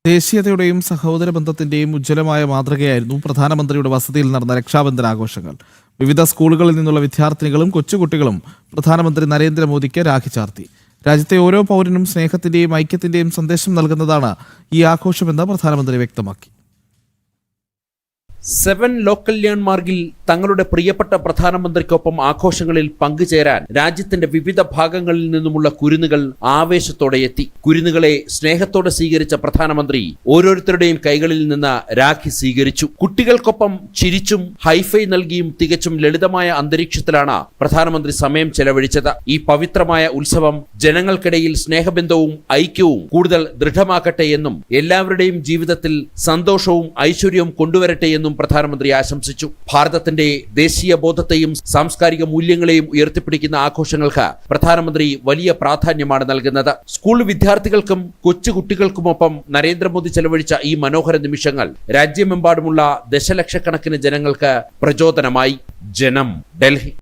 ദേശീയതയുടെയും സഹോദര ബന്ധത്തിന്റെയും ഉജ്ജ്വലമായ മാതൃകയായിരുന്നു പ്രധാനമന്ത്രിയുടെ വസതിയിൽ നടന്ന രക്ഷാബന്ധന ആഘോഷങ്ങൾ. വിവിധ സ്കൂളുകളിൽ നിന്നുള്ള വിദ്യാർത്ഥിനികളും കൊച്ചുകുട്ടികളും പ്രധാനമന്ത്രി നരേന്ദ്രമോദിക്ക് രാഖി ചാർത്തി. രാജ്യത്തെ ഓരോ പൗരനും സ്നേഹത്തിന്റെയും ഐക്യത്തിന്റെയും സന്ദേശം നൽകുന്നതാണ് ഈ ആഘോഷമെന്ന് പ്രധാനമന്ത്രി വ്യക്തമാക്കി. 7 ലോക്കൽ ലേൺമാർഗിൽ തങ്ങളുടെ പ്രിയപ്പെട്ട പ്രധാനമന്ത്രിക്കൊപ്പം ആഘോഷങ്ങളിൽ പങ്കുചേരാൻ രാജ്യത്തിന്റെ വിവിധ ഭാഗങ്ങളിൽ നിന്നുമുള്ള കുരുന്നുകൾ ആവേശത്തോടെ എത്തി. കുരുന്നുകളെ സ്നേഹത്തോടെ സ്വീകരിച്ച പ്രധാനമന്ത്രി ഓരോരുത്തരുടെയും കൈകളിൽ നിന്ന് രാഖി സ്വീകരിച്ചു. കുട്ടികൾക്കൊപ്പം ചിരിച്ചും ഹൈഫൈ നൽകിയും തികച്ചും ലളിതമായ അന്തരീക്ഷത്തിലാണ് പ്രധാനമന്ത്രി സമയം ചെലവഴിച്ചത്. ഈ പവിത്രമായ ഉത്സവം ജനങ്ങൾക്കിടയിൽ സ്നേഹബന്ധവും ഐക്യവും കൂടുതൽ ദൃഢമാക്കട്ടെ എന്നും എല്ലാവരുടെയും ജീവിതത്തിൽ സന്തോഷവും ഐശ്വര്യവും കൊണ്ടുവരട്ടെ എന്നും പ്രധാനമന്ത്രി ആശംസിച്ചു. ഭാരതത്തിന്റെ ദേശീയ ബോധത്തെയും സാംസ്കാരിക മൂല്യങ്ങളെയും ഉയർത്തിപ്പിടിക്കുന്ന ആഘോഷങ്ങൾക്ക് പ്രധാനമന്ത്രി വലിയ പ്രാധാന്യമാണ് നൽകുന്നത്. സ്കൂൾ വിദ്യാർത്ഥികൾക്കും കൊച്ചുകുട്ടികൾക്കുമൊപ്പം നരേന്ദ്രമോദി ചെലവഴിച്ച ഈ മനോഹര നിമിഷങ്ങൾ രാജ്യമെമ്പാടുമുള്ള ദശലക്ഷക്കണക്കിന് ജനങ്ങൾക്ക് പ്രചോദനമായി. ജനം, ഡൽഹി.